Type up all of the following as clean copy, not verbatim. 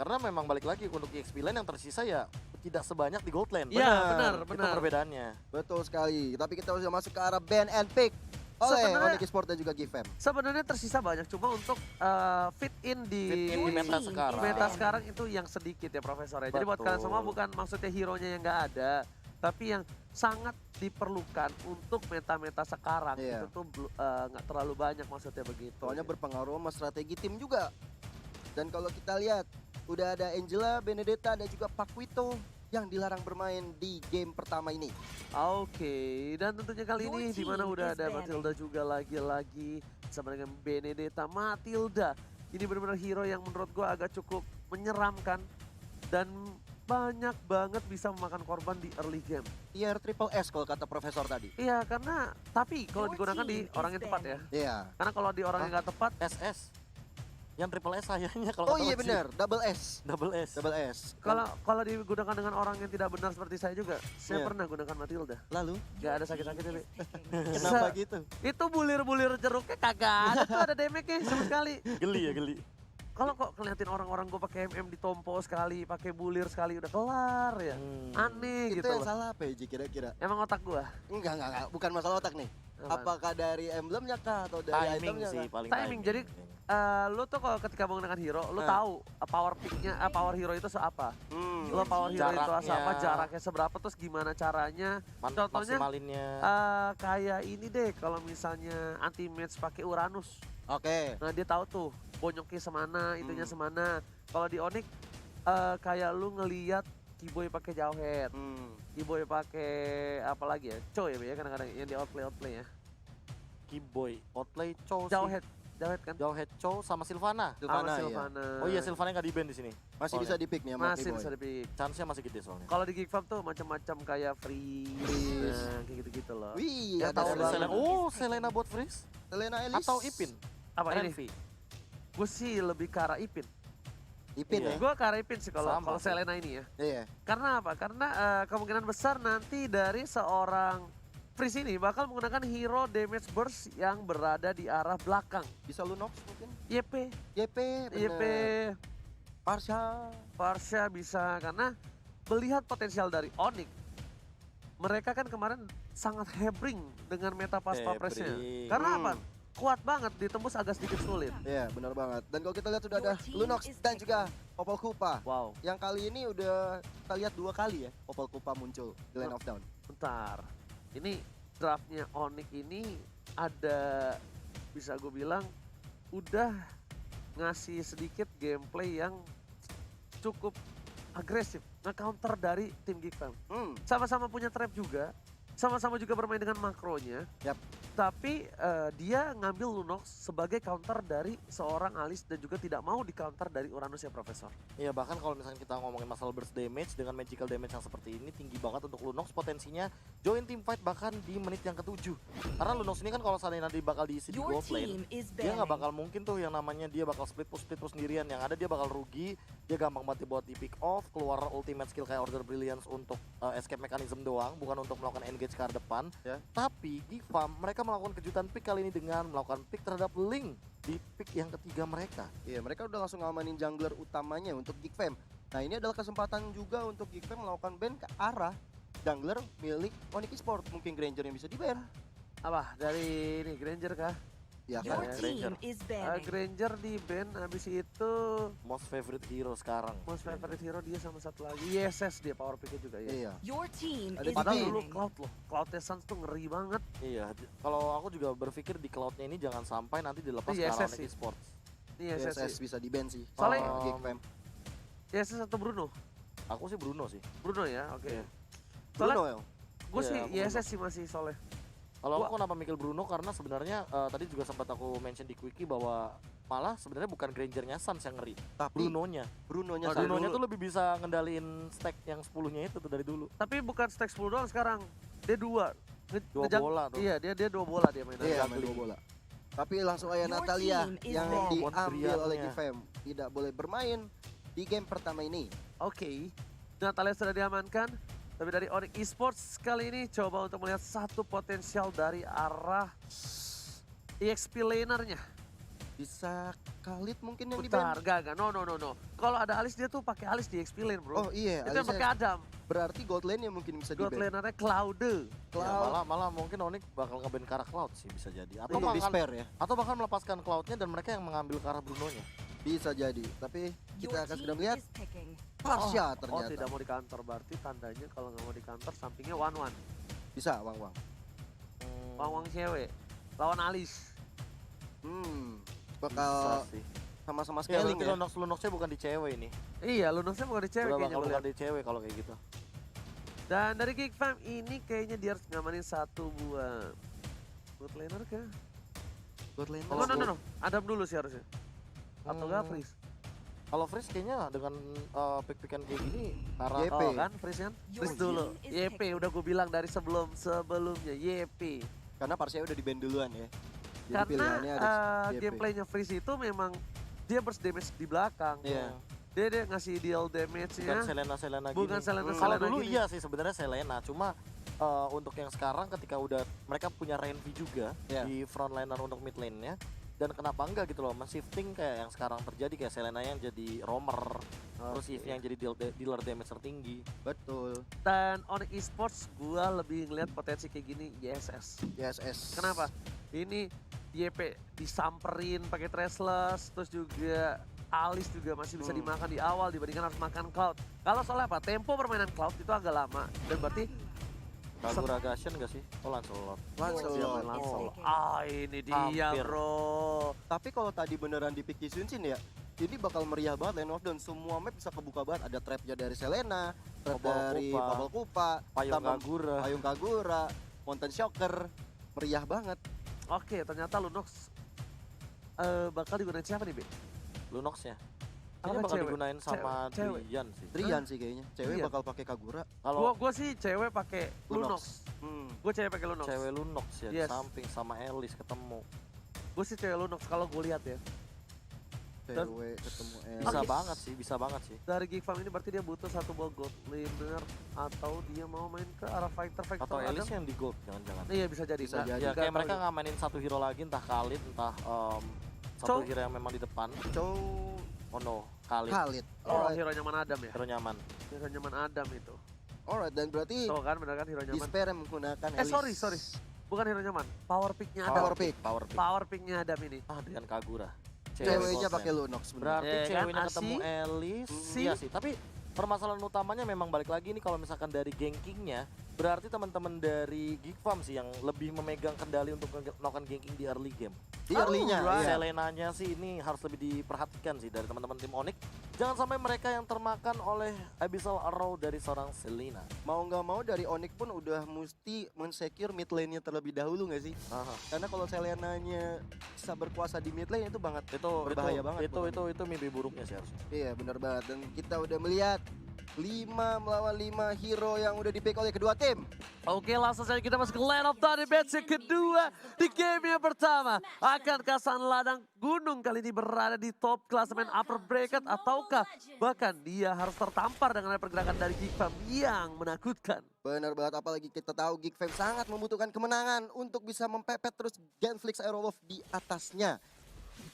karena memang balik lagi untuk EXP lane yang tersisa ya tidak sebanyak di gold lane. Iya, Benar, benar. Itu perbedaannya. Betul sekali. Tapi kita sudah masuk ke arah ban and pick oleh Sebenarnya- Onyx Esports dan juga GFM. Sebenarnya tersisa banyak, cuma untuk fit in di Fit in di meta sekarang. meta sekarang itu yang sedikit ya Profesor ya. Jadi buat Betul. kalian semua bukan maksudnya hero-nya yang nggak ada, tapi yang sangat diperlukan untuk meta-meta sekarang Iya. itu tuh nggak terlalu banyak maksudnya begitu. Soalnya berpengaruh sama strategi tim juga. Dan kalau kita lihat, udah ada Angela, Benedetta, dan juga Paquito yang dilarang bermain di game pertama ini. Oke, dan tentunya kali ini di mana udah ada Matilda juga lagi-lagi sama dengan Benedetta. Matilda ini benar-benar hero yang menurut gua agak cukup menyeramkan dan banyak banget bisa memakan korban di early game. Tier triple S kalau kata Profesor tadi. Iya, karena tapi kalau digunakan di orang yang tepat ya. Iya. Karena kalau di orang yang nggak tepat, SS. Yang triple S sayangnya kalau Oh kata iya Oci. benar, double S. Double S. Double S. kalau digunakan dengan orang yang tidak benar seperti saya juga, saya Iya. pernah gunakan Matilda. Lalu, Gak ada sakit-sakitnya, Be. kenapa gitu? Itu bulir-bulir jeruknya kagak ada tuh, ada damage-nya sama sekali. Geli ya geli. Kalau kok ngeliatin orang-orang gue pakai MM ditompo sekali, pakai bulir sekali udah kelar ya. Aneh Itu gitu yang loh. salah apa ya Ji, kira-kira? Emang otak gua. Enggak. Bukan masalah otak nih. Apakah dari emblemnya kah atau dari Timing itemnya sih kah? paling Timing, jadi lu tuh kalau ketika menggunakan hero, lu tahu power pick-nya, power hero itu seapa. Lo power hero itu Jaraknya. apa, jaraknya seberapa, terus gimana caranya. Contohnya maksimalinnya. kayak ini deh, kalau misalnya anti match pakai Uranus. Oke. Nah dia tahu tuh bonyoknya semana, itunya semana. Kalau di Onyx kayak lu ngeliat Keyboy pakai Jawhead, Keyboy pakai apa lagi ya? Chow ya, Be, ya kadang-kadang yang di outplay ya. Keyboy, outplay, Chow sih. Jawhead kan? Jawhead, Chow sama Silvana. Silvana, Sama iya. Silvana. Oh iya Silvana nggak di band di sini. Masih Soalnya. bisa di pick nih sama Masih Keyboy. bisa di-pick. Chance-nya masih gede soalnya. Kalau di Geek Farm tuh macam-macam kayak freeze, nah, kayak gitu-gitu loh. Wih, Ya, ada tahu Selena. banget. Oh, Selena buat freeze Selena Elis. atau Ipin? Apa ini? Renvi. Gue sih lebih ke arah Ipin. Ipin Iya. ya? Gue ke arah Ipin sih kalau Sama sih. Selena ini ya. Iya. Karena apa? Karena kemungkinan besar nanti dari seorang freeze ini bakal menggunakan hero damage burst yang berada di arah belakang. Bisa Lunox mungkin? YP, YP, YP, bener. Parsha. Parsha bisa karena melihat potensial dari Onyx. Mereka kan kemarin sangat hebring dengan meta pas papresnya. Hebring. Karena apa? Kuat banget, ditembus agak sedikit sulit. Iya, benar banget. Dan kalau kita lihat sudah ada Lunox dan juga Opal Kupa. Wow, Yang kali ini udah kita lihat 2 kali ya Opal Kupa muncul di Line of Down. bentar. Ini draftnya Onyx ini ada, bisa gue bilang, udah ngasih sedikit gameplay yang cukup agresif. Nge-counter dari tim Geek Fam. Sama-sama punya trap juga. Sama-sama juga bermain dengan makronya. Yap. Tapi dia ngambil Lunox sebagai counter dari seorang Alice dan juga tidak mau di counter dari Uranus ya Profesor. Iya bahkan kalau misalnya kita ngomongin masalah burst damage dengan magical damage yang seperti ini tinggi banget untuk Lunox, potensinya join team fight bahkan di menit yang ke-7. Karena Lunox ini kan kalau seandainya nanti bakal diisi di gold lane, dia nggak bakal mungkin tuh yang namanya dia bakal split push sendirian. Yang ada dia bakal rugi, dia gampang banget buat di pick off, keluar ultimate skill kayak Order Brilliance untuk escape mechanism doang, bukan untuk melakukan engage ke arah depan. Ya. Tapi Geek Farm mereka melakukan kejutan pick kali ini dengan melakukan pick terhadap Link di pick yang ketiga mereka. Iya, mereka udah langsung ngamanin jungler utamanya untuk Geek Fam. Nah, ini adalah kesempatan juga untuk Geek Fam melakukan ban ke arah jungler milik Onyx Esports. Mungkin Granger yang bisa di-ban. Apa? Dari ini Granger kah? Ya kan? Your team Granger di ban, habis itu Most favorite hero sekarang. most favorite hero dia sama satu lagi YSS dia power pick juga ya. Iya. Ada Padahal Gigi. dulu Cloud loh, Cloudnya Suns tuh ngeri banget. Iya, kalau aku juga berpikir di cloudnya ini jangan sampai nanti dilepas Itu ke arah YSS Onyx sih. Esports. Ini YSS YSS sih. bisa di-ban sih. Soalnya- sama Geek Fam. YSS atau Bruno? Aku sih Bruno sih. Bruno ya, oke. Iya. Soalnya Bruno ya? gue Iya, sih aku YSS sih masih soleh. Kalau aku kenapa mikir Bruno karena sebenarnya tadi juga sempat aku mention di Quickie bahwa malah sebenarnya bukan Grangernya Suns yang ngeri, Tapi Brunonya. Brunonya Oh, sama. Brunonya dulu. tuh lebih bisa ngendaliin stack yang 10-nya itu tuh dari dulu. Tapi bukan stack 10 doang sekarang. Dia dua. Dua bola tuh. Iya, dia dua bola dia mainnya. Iya, main 2 bola. Tapi langsung aja Natalia yang diambil Montriannya. oleh Geek Fam. Tidak boleh bermain di game pertama ini. Oke. Natalia sudah diamankan. Tapi dari Onyx Esports kali ini coba untuk melihat satu potensial dari arah EXP lanernya. Bisa Khalid mungkin yang di-ban. Bentar, enggak. No. Kalau ada Alice dia tuh pakai Alice di XP lane, bro. Oh iya, Itu yang pakai Adam. berarti gold lane yang mungkin bisa God di-ban. lanernya Cloud. Ya, malah mungkin Onyx bakal nge-ban ke arah Cloud sih bisa jadi. Untuk despair ya, Atau bahkan melepaskan Cloud-nya dan mereka yang mengambil ke arah Bruno-nya. bisa jadi. Tapi kita akan segera melihat Oh, Pasha ternyata. tidak mau di counter, berarti tandanya kalau nggak mau di counter sampingnya 1-1. Bisa, Wang. Wang cewek lawan Alice. Bakal Bisa sih. sama-sama Ya, scaling berarti ya. Lunox-nya bukan di cewek ini. Iya, Lunoxnya bukan di cewek Udah kayaknya bakal gua bukan lihat. di cewek kalau kayak gitu. Dan dari Geek Fam ini kayaknya dia harus ngamanin satu buah bot laner kah? Gold lane. No. Adam dulu sih harusnya. Atau nggak Freeze? Kalau Freeze kayaknya dengan pick-pickan kayak gini arah YP. Oh kan, Freeze kan? Freeze dulu. YP udah gue bilang dari sebelumnya YP. Karena Pasha udah di-ban duluan ya. Jadi Karena pilihannya ada YP. gameplaynya Freeze itu memang dia burst damage di belakang. Iya. Dia ngasih deal damage-nya. bukan Selena Bukan gini. Selena Kalau dulu gini. iya sih sebenarnya Selena, cuma untuk yang sekarang ketika udah mereka punya Renvi juga Iya. di frontliner untuk mid lane-nya, dan kenapa enggak gitu loh, men-shifting kayak yang sekarang terjadi kayak Selena yang jadi roamer, terus Eve yang jadi dealer damage tertinggi. Betul. Dan Onyx Esports gua lebih ngeliat potensi kayak gini YSS. YSS. Kenapa? Ini YP disamperin pakai Trestless, terus juga Alice juga masih bisa dimakan di awal dibandingkan harus makan Cloud. Kalau soalnya apa? Tempo permainan Cloud itu agak lama dan berarti Kagura Gashen gak sih? Oh Lancelot. Lancelot. Lancelot. Ini dia Hampir. bro. Tapi kalau tadi beneran di pick Yunshin ya, ini bakal meriah banget Lane of Dawn. Semua map bisa kebuka banget. Ada trapnya dari Selena, trap Bubble dari Kupa, Bubble Kupa, Payung tambah Kagura. Payung Kagura, Mountain Shocker. Meriah banget. Oke, ternyata Lunox bakal digunain siapa nih, Be? Lunox-nya. Apa Kayaknya bakal cewek? digunain sama Cewek. Drian sih. Drian sih kayaknya. Cewek Drian. bakal pakai Kagura. Kalau Gua sih cewek pakai Lunox. Gue cewek pakai Lunox. cewek Lunox ya di Yes. samping sama Alice ketemu. Gue sih cewek Lunox kalau gue lihat ya. Cewek ketemu Bisa Oke. banget sih, bisa banget sih. Dari Geek Farm ini berarti dia butuh satu buah gold laner atau dia mau main ke arah fighter Atau Adam. Alice yang di gold, jangan-jangan. Iya bisa jadi. Bisa Nggak- jadi. Ya nggak kayak tahu mereka ya. nggak mainin satu hero lagi, entah Khalid, entah satu Chow. hero yang memang di depan. Chow Oh no, Khalid. Khalid. Oh, Alright. hero nyaman Adam ya. Hero nyaman. Hero nyaman Adam itu. Alright, dan berarti Tuh kan bener kan hero nyaman. Despair yang menggunakan Alice. Sorry. Bukan hero nyaman. Power picknya Adam. Power pick. Power pick. Power picknya Adam ini. Dengan Kagura. Ceweknya gold pakai lane. Lunox bener. Berarti Ya kan, ceweknya Asi? ketemu Alice. Si? Iya sih, tapi permasalahan utamanya memang balik lagi nih kalau misalkan dari gankingnya, berarti teman-teman dari Geek Farm sih yang lebih memegang kendali untuk melakukan ganking di early game. Di early-nya, Alright. iya. Selenanya sih ini harus lebih diperhatikan sih dari teman-teman tim Onyx. Jangan sampai mereka yang termakan oleh Abyssal Arrow dari seorang Selena. Mau nggak mau dari Onyx pun udah mesti men-secure mid lane-nya terlebih dahulu nggak sih? Aha. Karena kalau Selenanya bisa berkuasa di mid lane itu banget berbahaya banget. Itu mimpi buruknya sih harusnya. Iya benar banget, dan kita udah melihat 5 melawan 5 hero yang udah di-pick oleh kedua tim. Oke, langsung saja kita masuk ke Land of Thunder match yang kedua di game yang pertama. Akankah Sang Ladang Gunung kali ini berada di top klasemen upper bracket ataukah bahkan dia harus tertampar dengan pergerakan dari Geek Farm yang menakutkan? Benar banget, apalagi kita tahu Geek Fam sangat membutuhkan kemenangan untuk bisa mempepet terus Genflix Aerowolf di atasnya.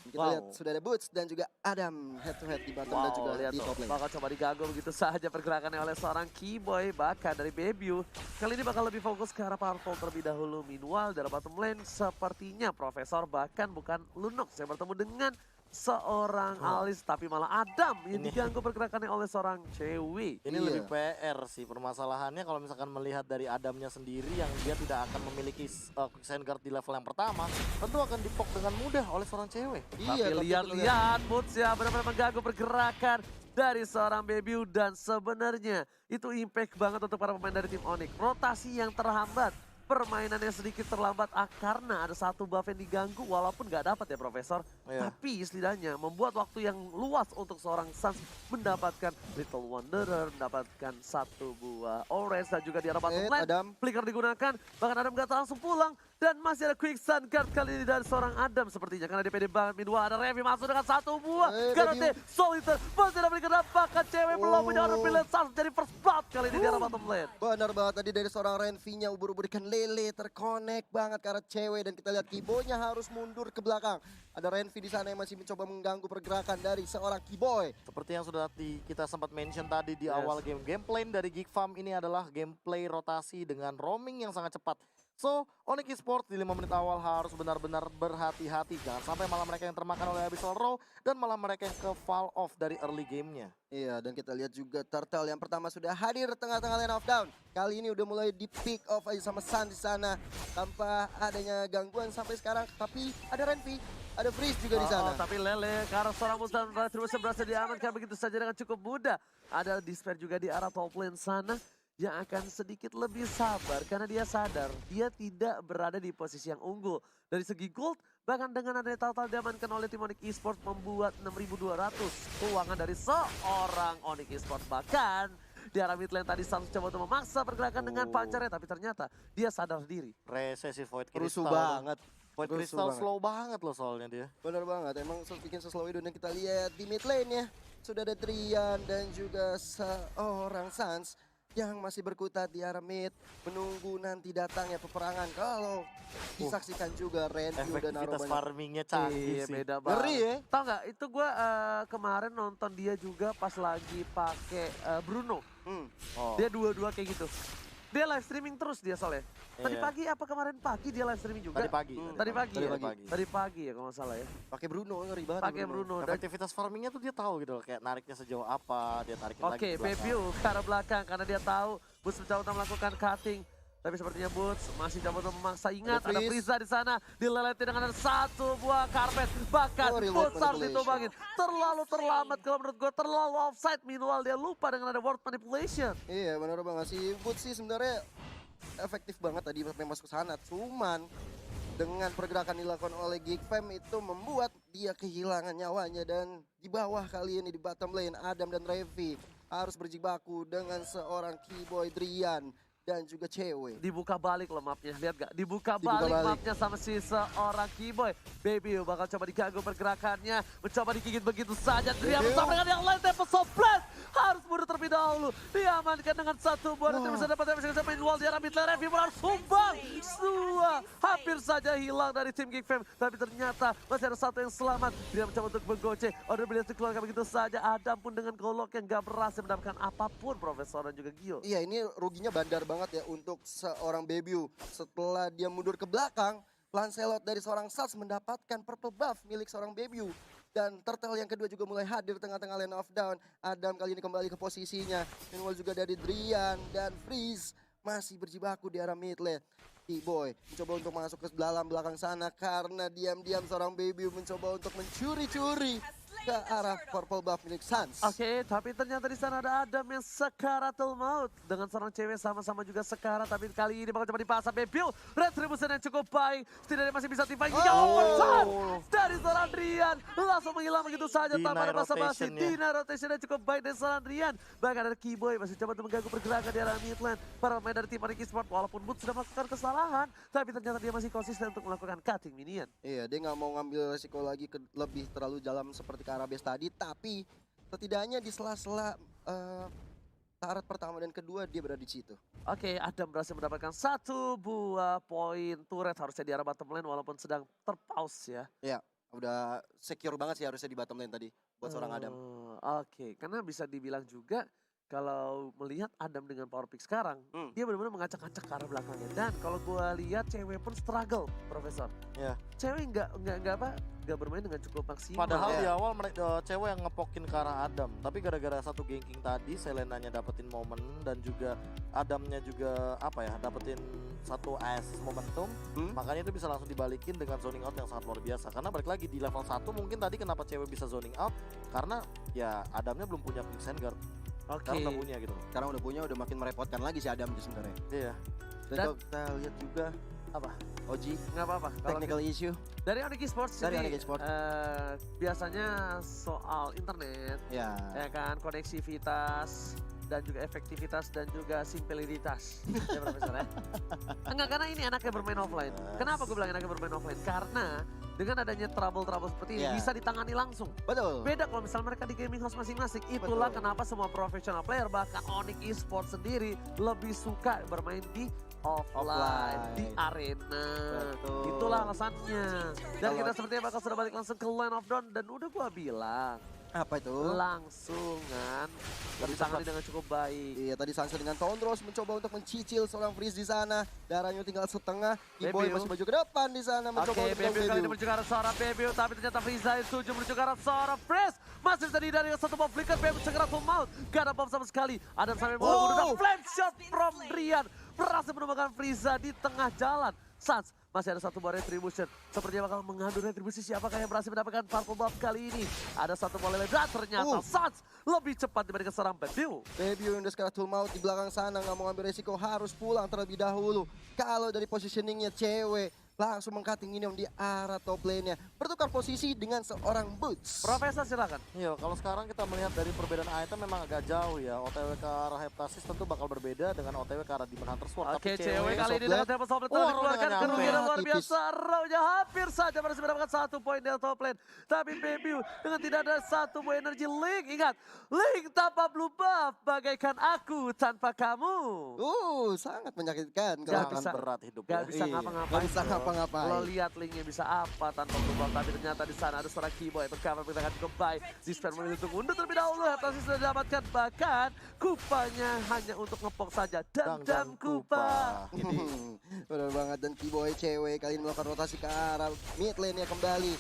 Kita Wow. lihat sudah ada Boots dan juga Adam head to head di bottom dan juga lihat di tuh, top lane. bakal coba diganggu begitu saja pergerakannya oleh seorang Keyboy, bahkan dari Bebu. Kali ini bakal lebih fokus ke arah powerful terlebih dahulu. Meanwhile, dari bottom lane sepertinya Profesor bahkan bukan Lunox yang bertemu dengan seorang Alice, tapi malah Adam yang Ini- diganggu pergerakannya oleh seorang cewek. Ini Iya. lebih PR sih permasalahannya kalau misalkan melihat dari Adamnya sendiri yang dia tidak akan memiliki quicksand guard di level yang pertama, tentu akan dipok dengan mudah oleh seorang cewek. Iya, Tapi kita lihat-lihat Boots ya benar-benar mengganggu pergerakan dari seorang Bebu dan sebenarnya itu impact banget untuk para pemain dari tim Onyx. Rotasi yang terhambat, permainannya sedikit terlambat karena ada satu buff yang diganggu walaupun nggak dapat ya Profesor. Iya. Tapi setidaknya membuat waktu yang luas untuk seorang Suns mendapatkan Little Wanderer, mendapatkan satu buah Orange dan juga di arah bottom lihat lane. Adam. Flicker digunakan, bahkan Adam nggak langsung pulang. Dan masih ada quick sun guard kali ini dari seorang Adam sepertinya. Karena di PD banget mid ada Revi masuk dengan satu buah. Karate Soliter masih dapat kedapatkan cewek belum punya order pilihan Sans jadi first blood kali ini di arah bottom lane. Benar banget tadi dari seorang Renvi-nya ubur-ubur ikan lele terkonek banget karena cewek dan kita lihat Kiboy-nya harus mundur ke belakang. Ada Renvi di sana yang masih mencoba mengganggu pergerakan dari seorang Kiboy. Seperti yang sudah kita sempat mention tadi di awal game. Gameplay dari Geek Farm ini adalah gameplay rotasi dengan roaming yang sangat cepat. So, Onyx Esports di 5 menit awal harus benar-benar berhati-hati. Jangan sampai malah mereka yang termakan oleh Abyssal Row dan malah mereka yang ke fall off dari early gamenya. Iya, dan kita lihat juga Turtle yang pertama sudah hadir tengah-tengah lane of down. Kali ini udah mulai di pick off aja sama Sun di sana tanpa adanya gangguan sampai sekarang. Tapi ada Renvi, ada Freeze juga di sana. Tapi Lele karena seorang Muslim Retribution berhasil diamankan begitu saja dengan cukup mudah. Ada Despair juga di arah top lane sana yang akan sedikit lebih sabar karena dia sadar dia tidak berada di posisi yang unggul. Dari segi gold, bahkan dengan adanya total diamankan oleh tim Onyx Esports membuat 6.200 keuangan dari seorang Onyx Esports. Bahkan di arah mid lane tadi Sans coba untuk memaksa pergerakan dengan pancarnya, tapi ternyata dia sadar diri. Resesi Void Rusuh Crystal. banget. Void Rusuh Crystal banget. slow banget loh soalnya dia. Bener banget, emang bikin seslow itu. Dan kita lihat di mid lane ya, sudah ada Drian dan juga seorang Sans yang masih berkutat di arah mid, menunggu nanti datangnya peperangan. Kalau disaksikan juga Renvi udah naruh Efektivitas banyak. farmingnya canggih sih. Beda banget. Ngeri ya. Tau nggak? Itu gue kemarin nonton dia juga pas lagi pakai Bruno. Oh. Dia dua-dua kayak gitu. Dia live streaming terus dia soalnya. Tadi Iya. pagi apa kemarin pagi dia live streaming juga? Tadi pagi. Tadi pagi ya? pagi. Tadi pagi ya kalau nggak salah ya. Pakai Bruno, ngeri banget. Pakai Bruno. Dan Efektivitas farmingnya tuh dia tahu gitu loh, kayak nariknya sejauh apa, dia tarikin lagi oke, ke belakang. Fabio ke arah belakang karena dia tahu Boots mencoba untuk melakukan cutting. Tapi sepertinya Boots masih coba untuk memaksa. Ingat ada Frieza di sana, dileletin dengan satu buah karpet. Bahkan Boots harus ditumbangin. Terlalu terlambat kalau menurut gue, terlalu offside. Meanwhile dia lupa dengan ada word manipulation. Iya benar banget, si Boots sih sebenarnya efektif banget tadi sampai masuk ke sana. Cuman dengan pergerakan dilakukan oleh Geek Fam itu membuat dia kehilangan nyawanya. Dan di bawah kali ini di bottom lane Adam dan Revi harus berjibaku dengan seorang Kiboy Drian dan juga cewek. Dibuka balik loh mapnya, lihat gak? Dibuka Dibuka balik balik. mapnya sama si seorang Kiboy. Baby bakal coba diganggu pergerakannya, mencoba digigit begitu saja. Dia bersama dengan yang lain, Tempo Soplas harus mundur terlebih dahulu. Diamankan dengan satu buah, dan bisa dapat Tempo Soplas main wall di arah mid lane. Revi harus sumbang. Dua, hampir saja hilang dari tim Geek Fam. Tapi ternyata masih ada satu yang selamat. Dia mencoba untuk menggocek, order beliau dikeluarkan begitu saja. Adam pun dengan golok yang gak berhasil mendapatkan apapun, Profesor dan juga Gio. Iya, ini ruginya bandar banget ya untuk seorang Bebiu. Setelah dia mundur ke belakang, Lancelot dari seorang Sals mendapatkan purple buff milik seorang Bebiu. Dan Turtle yang kedua juga mulai hadir tengah-tengah lane of down. Adam kali ini kembali ke posisinya. Meanwhile juga dari Drian dan Freeze masih berjibaku di arah mid lane. T-Boy mencoba untuk masuk ke dalam belakang sana karena diam-diam seorang Bebiu mencoba untuk mencuri-curi ke arah purple buff milik Sans. Oke, tapi ternyata di sana ada Adam yang sekaratul maut dengan seorang cewek sama-sama juga sekarat, tapi kali ini bakal coba dipasang Bebiu. Retribution yang cukup baik, setidaknya masih bisa tiba. Dari seorang Rian langsung menghilang begitu saja tanpa ada basa-basi. Dina rotation yang cukup baik dari seorang Rian. Bahkan ada Kiboy masih coba untuk mengganggu pergerakan di arah mid lane. Para pemain dari tim Onyx Esports walaupun Boots sudah melakukan kesalahan, tapi ternyata dia masih konsisten untuk melakukan cutting minion. Iya, dia nggak mau ngambil resiko lagi lebih terlalu dalam seperti ke arah base tadi, tapi setidaknya di sela-sela tarat pertama dan kedua dia berada di situ. Oke, Adam berhasil mendapatkan satu buah poin turret harusnya di arah bottom lane walaupun sedang terpause ya. Iya, udah secure banget sih harusnya di bottom lane tadi buat seorang Adam. Oke, karena bisa dibilang juga kalau melihat Adam dengan power pick sekarang, dia benar-benar mengacak-acak ke arah belakangnya. Dan kalau gua lihat cewek pun struggle, Profesor. Ya. Cewek nggak bermain dengan cukup maksimal. Padahal di awal mereka cewek yang ngepokin ke arah Adam, tapi gara-gara satu ganking tadi, Selenanya dapetin momen dan juga Adamnya juga apa ya, dapetin satu assist momentum, makanya itu bisa langsung dibalikin dengan zoning out yang sangat luar biasa. Karena balik lagi di level 1 mungkin tadi kenapa cewek bisa zoning out, karena ya Adamnya belum punya Quicksand Guard. Oke. Sekarang udah punya gitu. Sekarang udah punya, udah makin merepotkan lagi si Adam itu sebenarnya. Iya. Dan kalau kita lihat juga Apa? Oji, Nggak apa-apa. Kalau technical issue. dari Onyx Esports Dari ini, Onyx Esports. biasanya soal internet, Ya. ya kan, koneksivitas, dan juga efektivitas dan juga simplicitas. Ya Profesor ya. Enggak, karena ini enaknya bermain offline. Kenapa gue bilang enaknya bermain offline? Karena dengan adanya trouble-trouble seperti ini bisa ditangani langsung. Betul. Beda kalau misalnya mereka di gaming house masing-masing. Itulah Betul. kenapa semua professional player bahkan Onyx Esports sendiri lebih suka bermain di offline, di arena. Betul. Itulah alasannya. Dan Kalau- kita sepertinya bakal sudah balik langsung ke Land of Dawn dan udah gua bilang Apa itu? langsung kan ditangani dengan cukup baik. Iya, tadi Sansa dengan Tondros mencoba untuk mencicil seorang Freeze di sana. Darahnya tinggal setengah. Kiboy Bebiu. masih maju ke depan di sana mencoba Oke, untuk Bebiu kali ini Bebiu. menuju ke arah seorang Bebiu, tapi ternyata Frieza yang setuju menuju ke arah seorang Freeze. Masih bisa dihindari dengan satu bomb flicker, Bebiu segera full mount. Gak ada bomb sama sekali. Adam sampai menggunakan flame shot from Drian. Berhasil menemukan Frieza di tengah jalan. Sans masih ada satu buah retribution. Sepertinya bakal mengadu retribusi siapakah yang berhasil mendapatkan purple buff kali ini. Ada satu bola ledak ternyata Sans lebih cepat dibandingkan seorang Bebiu. Bebiu yang udah sekarang full mount di belakang sana. Nggak mau ambil resiko, harus pulang terlebih dahulu. Kalau dari positioningnya cewek, langsung mengcutting minion di arah top lane-nya. Bertukar posisi dengan seorang Boots. Profesor silakan. Iya, kalau sekarang kita melihat dari perbedaan item memang agak jauh ya. OTW ke arah Heptasis tentu bakal berbeda dengan OTW ke arah Demon Hunter Sword. Oke, Tapi cewek kali ini Soblet. dengan tempo soblet Oh, telah dikeluarkan nggak kerugian nyampe. luar Tipis. biasa. Raunya hampir saja berhasil mendapatkan 1 poin dari top lane. Tapi Bebiu dengan tidak ada 1 buah energi Link. Ingat, Link tanpa blue buff bagaikan aku tanpa kamu. Sangat menyakitkan. Gak Kalau bisa. berat hidup Gak ya. bisa Iya, ngapa-ngapain. nggak bisa bro. ngapa-ngapain. Lo lihat Linknya bisa apa tanpa blue buff. Tapi ternyata di sana ada seorang Kiboy yang tercover menggunakan cukup baik. Dispen memilih untuk mundur terlebih dahulu. Heptasis sudah didapatkan. Bahkan kupanya hanya untuk ngepok saja. Dam-dam kupa. Ini Benar banget, dan Kiboy cewek kali ini melakukan rotasi ke arah mid lane-nya kembali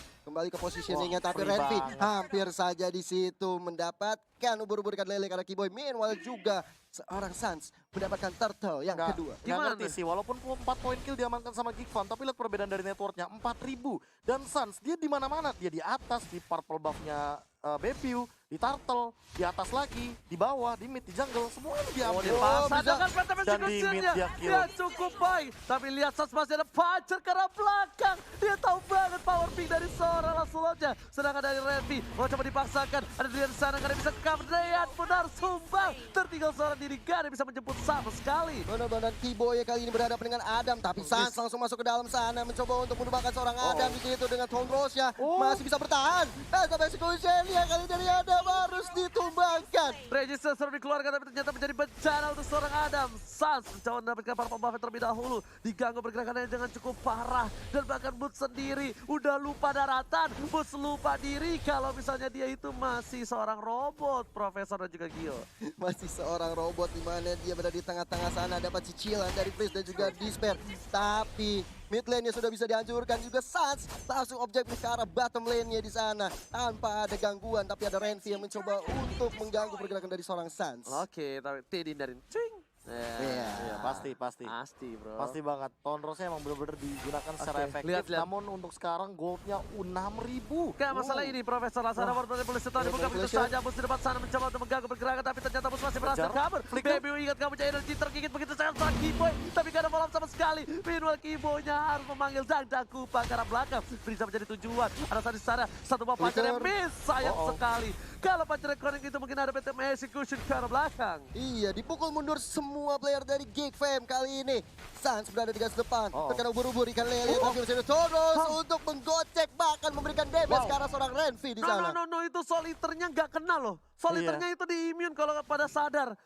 ke positioningnya, Wah, tapi free Renvi banget. hampir saja di situ mendapatkan ubur-ubur ikan lele karena Kiboy. Meanwhile juga seorang Sans mendapatkan turtle yang kedua. Nggak Gimana? ngerti sih, walaupun 4 poin kill diamankan sama Geek Farm, tapi lihat perbedaan dari networknya 4.000. Dan Sans, dia di mana-mana. Dia di atas, di purple buff-nya Bebiu, di turtle, di atas lagi, di bawah, di mid, di jungle, semuanya diambil. Dia paksa bisa. dengan Phantom Dan di mid Execution-nya. dia kill. Dia cukup baik. Tapi lihat Sans masih ada puncher ke arah belakang. Dia tahu banget power pick dari seorang Lancelotnya. Sedangkan dari Renvi, mau coba dipaksakan. Ada di sana, gak ada bisa cover. Drian benar sumbang. Tertinggal seorang diri, gak ada bisa menjemput sama sekali. Benar-benar Kiboy kali ini berhadapan dengan Adam, tapi Sans langsung masuk ke dalam sana mencoba untuk menumbangkan seorang Adam di situ dengan Tondrosnya. Masih bisa bertahan. Sampai execution ya kali dari Adam harus ditumbangkan. Register sudah dikeluarkan tapi ternyata menjadi bencana untuk seorang Adam. Sans mencoba mendapatkan purple buff terlebih dahulu. Diganggu pergerakannya dengan cukup parah. Dan bahkan Boots sendiri udah lupa daratan. Boots lupa diri kalau misalnya dia itu masih seorang robot. Profesor dan juga Gio. Masih seorang robot di mana dia berada di tengah-tengah sana, dapat cicilan dari Freeze dan juga Despair. Tapi mid lane-nya sudah bisa dihancurkan juga. Sans langsung objektif ke arah bottom lane-nya di sana tanpa ada gangguan, tapi ada Renvi yang mencoba untuk mengganggu pergerakan dari seorang Sans. Oke, tapi T dihindarin. Cing. Iya, pasti. Pasti bro. Pasti banget. Tondrosnya emang bener-bener digunakan secara Oke, efektif. lihat. Namun untuk sekarang goldnya 6.000. Gak masalah ini Profesor Lazara World Manipulation telah dibuka begitu Manipulation. saja. Bus di depan sana mencoba untuk mengganggu pergerakan tapi ternyata Bus masih berhasil Kejar. kabur. Flicker. Bebiu ingat kamu punya energi tergigit begitu sangat seorang Kiboy tapi gak ada malam sama sekali. Meanwhile Kiboynya harus memanggil Dang Kupa ke arah belakang. Bisa menjadi tujuan. Ada saat di sana satu buah pancer yang miss. Sayang sekali. Kalau pancer recording itu mungkin ada Phantom Execution ke arah belakang. Iya, dipukul mundur semua player dari Geek Fam kali ini. Sans berada di garis depan, terkena ubur-ubur ikan lele, tapi masih ada Tondros untuk menggocek bahkan memberikan damage ke arah seorang Renvi di sana. No, itu soliternya nggak kena loh. Soliternya itu di immune kalau pada sadar.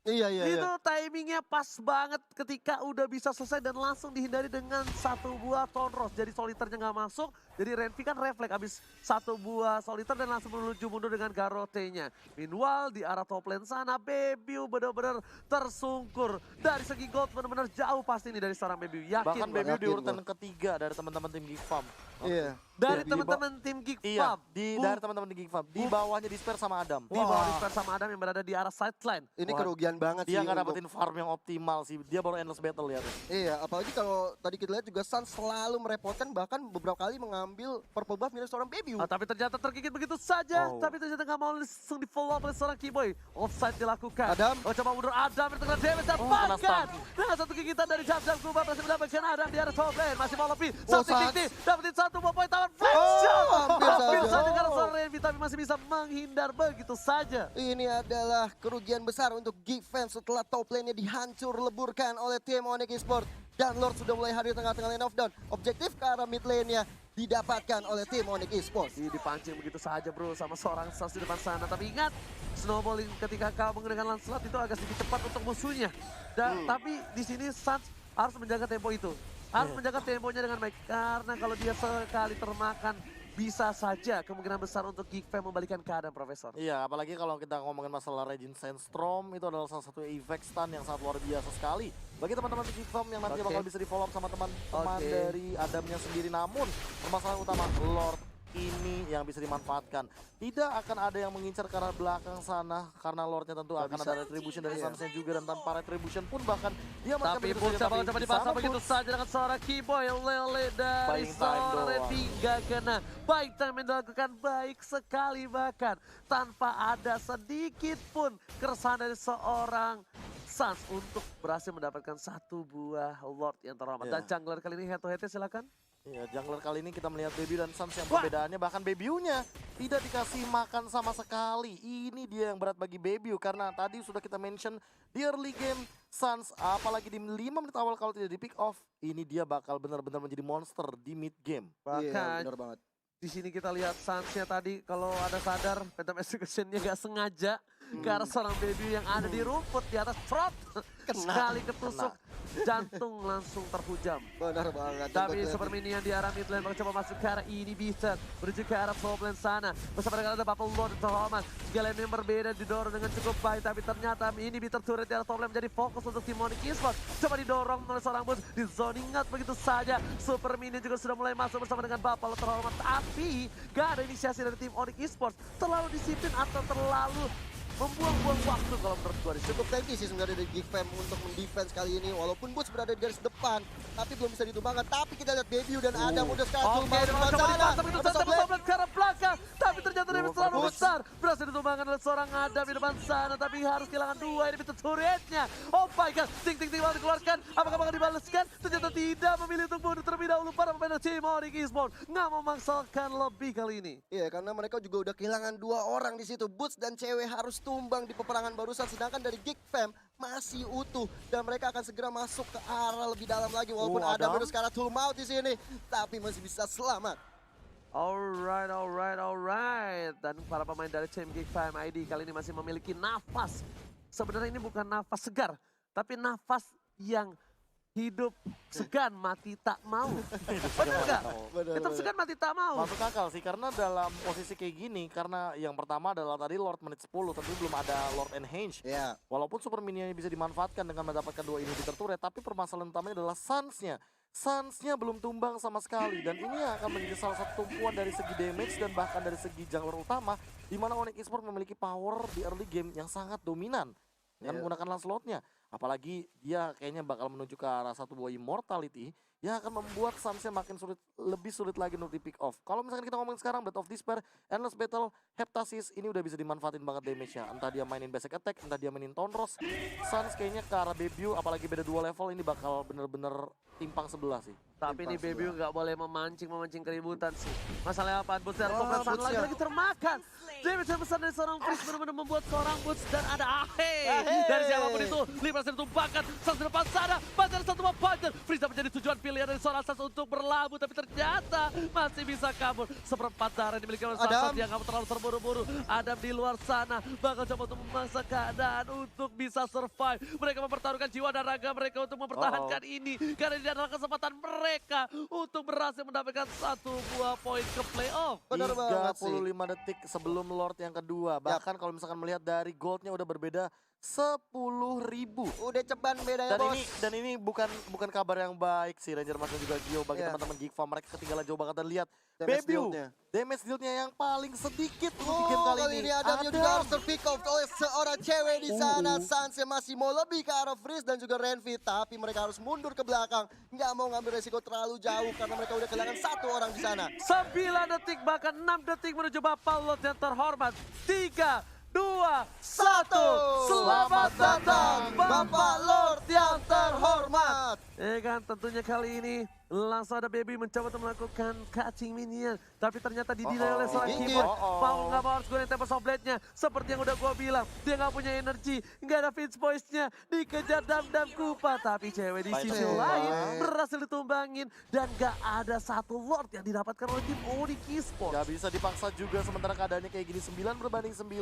Iya. Itu timingnya pas banget ketika udah bisa selesai dan langsung dihindari dengan satu buah Tondros. Jadi soliternya nggak masuk, jadi Renvi kan refleks abis satu buah soliter dan langsung menuju mundur dengan garotenya. Meanwhile di arah top lane sana Bebiu benar-benar tersungkur. Dari segi gold benar-benar jauh pasti nih dari seorang Bebiu. Yakin Bahkan gua. Bebiu di yakin urutan ketiga dari teman-teman tim Geek Farm. Iya. Dari Di teman-teman tim Geek Iya, Farm. dari teman-teman di Geek Farm. Di bawahnya Despair sama Adam. Di bawah Disper sama Adam yang berada di arah sideline. Ini Wah, kerugian banget Dia sih. nggak untuk- dapetin farm yang optimal sih. Dia baru endless battle ya. Iya, apalagi kalau tadi kita lihat juga Sans selalu merepotkan, bahkan beberapa kali mengambil purple buff milik seorang Bebiu. Tapi ternyata tergigit begitu saja. Oh. Tapi ternyata nggak mau langsung di follow up oleh seorang Keyboy. Offside dilakukan. Adam. Coba mundur Adam terkena damage dan kena bahkan stun. dengan satu gigitan dari Jam Kuba berhasil mendapatkan Adam di arah top lane. Masih mau lebih. Oh, Satu Sans. titik dapetin satu buah poin taman flash Oh, shot. hampir Hampir saja. saja karena seorang Renvi tapi masih bisa menghindar begitu saja. Ini adalah kerugian besar untuk Geek Fam setelah top lane-nya dihancur leburkan oleh tim Onyx Esports. Dan Lord sudah mulai hadir tengah-tengah lane of down. Objektif ke arah mid lane-nya didapatkan oleh tim Onyx Esports. Ini dipancing begitu saja bro sama seorang Sans di depan sana. Tapi ingat, snowballing ketika kau menggunakan Lancelot itu agak sedikit cepat untuk musuhnya. Tapi di sini Sans harus menjaga tempo itu. Harus menjaga temponya dengan baik. Karena kalau dia sekali termakan, bisa saja kemungkinan besar untuk Geek Fam membalikan keadaan Profesor. Iya, apalagi kalau kita ngomongin masalah Regin Sandstorm, itu adalah salah satu efek stun yang sangat luar biasa sekali. Bagi teman-teman Geek Fam yang nantinya bakal bisa di follow up sama teman-teman dari Adamnya sendiri. Namun, permasalahan utama Lord ini yang bisa dimanfaatkan. Tidak akan ada yang mengincar ke arah belakang sana karena Lordnya tentu akan ada retribution dari Sunsnya juga, dan tanpa retribution pun bahkan dia makan Tapi begitu pun saja, coba dipasang begitu saja dengan seorang Keyboy Lele dari Buying time seorang doang. Renvi nggak kena. Baik time yang dilakukan baik sekali bahkan tanpa ada sedikit pun keresahan dari seorang Sans untuk berhasil mendapatkan satu buah Lord yang terhormat. Dan jungler kali ini head to head silakan. Iya, jungler kali ini kita melihat Bebiu dan Sans yang perbedaannya bahkan Bebiunya tidak dikasih makan sama sekali. Ini dia yang berat bagi Bebiu karena tadi sudah kita mention di early game Sans apalagi di 5 menit awal kalau tidak di pick off, ini dia bakal benar-benar menjadi monster di mid game. Iya, Bahkan benar banget. di sini kita lihat Sansnya tadi kalau ada sadar Phantom Execution-nya gak sengaja ke arah seorang Bebiu yang ada di rumput di atas trot. Sekali ketusuk jantung langsung terhujam. Benar banget. Tapi Super Minion di arah mid lane mencoba masuk ke arah ini bisa menuju ke arah top lane sana. Bersama dengan ada Bubble Lord terhormat. Tiga lane yang berbeda didorong dengan cukup baik, tapi ternyata ini bisa turret di arah top lane menjadi fokus untuk tim Onyx Esports. Coba didorong oleh seorang bus di zone ingat begitu saja. Super Minion juga sudah mulai masuk bersama dengan Bubble Lord terhormat, tapi gak ada inisiasi dari tim Onyx Esports. Terlalu disiplin atau terlalu membuang-buang waktu kalau menurut gue. Cukup tanky sih sebenarnya dari Geek Fam untuk mendefense kali ini. Walaupun Boots berada di garis depan, tapi belum bisa ditumbangkan. Tapi kita lihat Bebiu dan Adam udah sekarang Oke, coba dipasang begitu saja top ke arah belakang. Tapi ternyata damage terlalu besar. Berhasil ditumbangkan oleh seorang Adam di depan sana. Tapi harus kehilangan dua, ini bisa turretnya. Oh my god, ting-ting-ting mau dikeluarkan. Apakah bakal dibalaskan? Ternyata tidak, memilih untuk bunuh terlebih dahulu para pemain tim Onyx Esports. Nggak memaksakan lebih kali ini. Iya, karena mereka juga udah kehilangan dua orang di situ. Boots dan cewek harus tumbang di peperangan barusan, sedangkan dari Geek Fam masih utuh dan mereka akan segera masuk ke arah lebih dalam lagi. Walaupun ada virus karena tool out di sini, tapi masih bisa selamat. Alright. Dan para pemain dari tim Geek Fam ID kali ini masih memiliki nafas. Sebenarnya ini bukan nafas segar, tapi nafas yang hidup segan mati tak mau. Benar nggak? Hidup segan mati tak mau. Masuk akal sih, karena dalam posisi kayak gini, karena yang pertama adalah tadi Lord menit 10, tapi belum ada Lord Enhance. Iya. Walaupun Super Minionnya bisa dimanfaatkan dengan mendapatkan 2 inhibitor turret, tapi permasalahan utamanya adalah Sunsnya. Sunsnya belum tumbang sama sekali, dan ini akan menjadi salah satu tumpuan dari segi damage dan bahkan dari segi jungler utama, di mana Onyx Esports memiliki power di early game yang sangat dominan dengan menggunakan Lancelotnya. Apalagi dia kayaknya bakal menuju ke arah satu buah immortality yang akan membuat Sunsnya makin sulit, lebih sulit lagi untuk di pick off. Kalau misalkan kita ngomongin sekarang Blade of Despair, Endless Battle, Heptasis, ini udah bisa dimanfaatin banget damage-nya. Entah dia mainin basic attack, entah dia mainin Tonros. Suns kayaknya ke arah Bebiu, apalagi beda 2 level, ini bakal bener-bener timpang sebelah sih. Tapi ini Bebiu nggak boleh memancing keributan sih. Masalahnya apa? Boots dari top lane lagi termakan. Damage yang besar dari seorang Freeze benar-benar membuat seorang Boots dan ada Ahe dari siapapun itu. 5% ditumpahkan, Sans di depan sana. Pacar satu mau Pacar. Freeze menjadi tujuan pilihan dari seorang Sans untuk berlabuh, tapi ternyata masih bisa kabur. Seperempat darah dimiliki oleh Sans yang kamu terlalu terburu-buru. Adam di luar sana bakal coba untuk memaksa keadaan untuk bisa survive. Mereka mempertaruhkan jiwa dan raga mereka untuk mempertahankan ini, karena ini adalah kesempatan mereka untuk berhasil mendapatkan satu buah poin ke playoff. Benar banget sih. 35 detik sebelum Lord yang kedua. Bahkan kalau misalkan melihat dari goldnya udah berbeda 10.000. Udah ceban bedanya, Dan bos. ini bukan kabar yang baik sih Ranger Mas dan juga Gio bagi teman-teman Geek Farm. Mereka ketinggalan jauh banget, dan lihat Damage Bebiu, deal-nya. damage deal-nya yang paling sedikit untuk Oh, game kali ini Adamnya juga harus terpick off oleh seorang cewek di sana. Sans yang masih mau lebih ke arah Freeze dan juga Renvi. Tapi mereka harus mundur ke belakang. Nggak mau ngambil resiko terlalu jauh karena mereka udah kehilangan satu orang di sana. 9 detik bahkan 6 detik menuju Bapak Lord yang terhormat. 3, 2, 1. Selamat datang Bapak Lord yang terhormat. Kan tentunya kali ini langsung ada Baby mencoba untuk melakukan catching minion. Tapi ternyata didilai oleh seorang Gigit. keyboard. Mau nggak mau harus gunain Tempest of Blade-nya. Seperti yang udah gue bilang, dia nggak punya energi, nggak ada Fitz Voice-nya. Dikejar Dam-Dam Kupa. Tapi cewek di sisi lain berhasil ditumbangin. Dan nggak ada satu Lord yang didapatkan oleh tim Onyx Esports. Gak bisa dipaksa juga sementara keadaannya kayak gini 9 berbanding 9.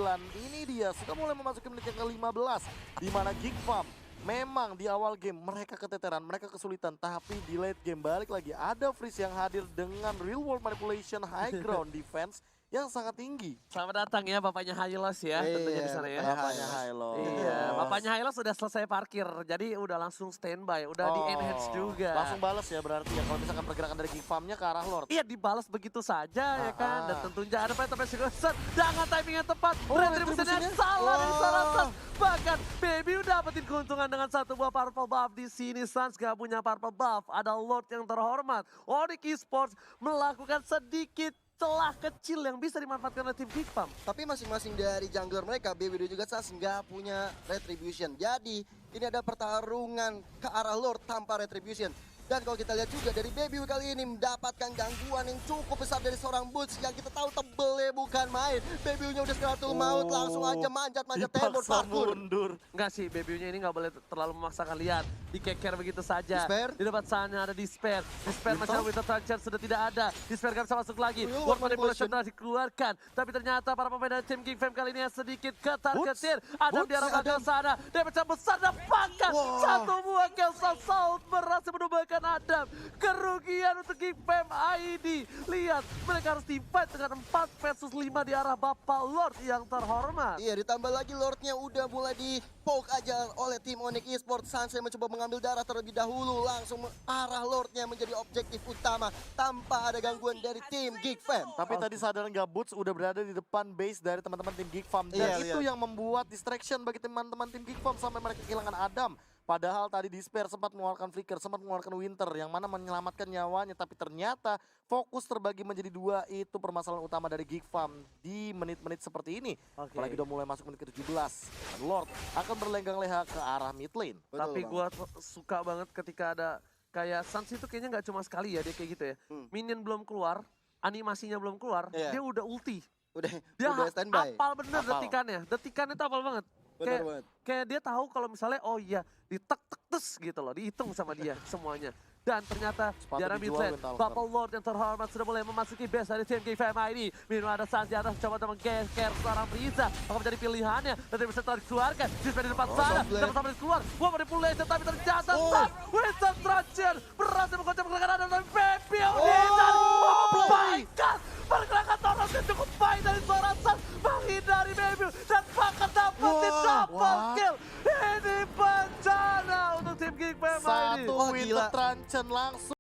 Ini dia sudah mulai memasuki menit yang ke-15 di mana Geek Farm memang di awal game mereka keteteran, mereka kesulitan, tapi di late game balik lagi ada Freeze yang hadir dengan real world manipulation high ground defense yang sangat tinggi. Selamat datang ya bapaknya Hylos ya tentunya di sana ya. Bapaknya Hylos. Iya, bapaknya Hylos sudah selesai parkir, jadi udah langsung standby, udah di enhance juga. Langsung balas ya berarti ya kalau misalkan pergerakan dari Geek Farm-nya ke arah Lord. Iya dibalas begitu saja ya kan, dan tentunya ada Phantom Execution dengan timing yang tepat, retributionnya salah dari Saratas. Bahkan Baby udah dapetin keuntungan dengan satu buah purple buff di sini. Sans gak punya purple buff, ada Lord yang terhormat. Onyx Esports melakukan sedikit celah kecil yang bisa dimanfaatkan oleh tim Geek Farm. Tapi masing-masing dari jungler mereka, BB dan juga Sans nggak punya retribution. Jadi ini ada pertarungan ke arah Lord tanpa retribution. Dan kalau kita lihat juga dari Baby kali ini mendapatkan gangguan yang cukup besar dari seorang Boots yang kita tahu tebelnya bukan main. Baby-nya udah sekeratul maut, langsung aja manjat-manjat tembok parkour. Mundur. Enggak sih, Baby-nya ini nggak boleh terlalu memaksakan, lihat. Dikeker begitu saja. Despair? Di depan sana ada Despair. Despair macam Winter Truncheon sudah tidak ada. Despair gak bisa masuk lagi. Real World Manipulation Manipulation telah dikeluarkan. Tapi ternyata para pemain dari tim Geek Fam kali ini yang sedikit ketar-ketir. Adam diarahkan ke sana. Dia pecah besar dapatkan. Satu buah Kelsa Salt berhasil menumbangkan Adam. Kerugian untuk Geek Fam ID. Lihat, mereka harus di-fight dengan 4 versus 5 di arah Bapak Lord yang terhormat. Iya, ditambah lagi Lordnya udah mulai di-poke aja oleh tim Onyx Esports. Sansei mencoba mengambil darah terlebih dahulu. Langsung arah Lordnya menjadi objektif utama tanpa ada gangguan dari tim Geek Fam. Tapi tadi sadar nggak Boots udah berada di depan base dari teman-teman tim Geek Farm. Dan Iya, itu yang membuat distraction bagi teman-teman tim Geek Farm sampai mereka kehilangan Adam. Padahal tadi Despair sempat mengeluarkan Flicker, sempat mengeluarkan Winter yang mana menyelamatkan nyawanya. Tapi ternyata fokus terbagi menjadi dua, itu permasalahan utama dari Geek Farm di menit-menit seperti ini. Apalagi udah mulai masuk menit ke-17. Dan Lord akan berlenggang leha ke arah mid lane. Tapi gua suka banget ketika ada kayak Sans itu kayaknya nggak cuma sekali ya dia kayak gitu ya. Minion belum keluar, animasinya belum keluar, dia udah ulti. Dia udah standby. apal bener detikannya. Detikannya tuh apal banget. Benar banget. Kayak dia tahu kalau misalnya oh iya ditek-tek-tes gitu loh, dihitung sama dia semuanya. Dan ternyata di arah mid lane, Bapak Lord yang terhormat sudah mulai memasuki base dari tim Geek Fam ID. Minum ada Sans di atas, coba untuk menggeser seorang Frieza. Akan menjadi pilihannya, nanti bisa telah dikeluarkan. Display di depan sana, dapat sampai keluar. Wah, manipulation, tapi ternyata Sans Winston Truncheon berhasil mengkocok pergerakan Adam dan Baby Odinson. Oh my god, pergerakan torosnya cukup baik dari seorang Sans menghindari Baby dan bahkan dapetin double kill. Ini bencana untuk tim Geek Fam ID. Satu Winter Truncheon langsung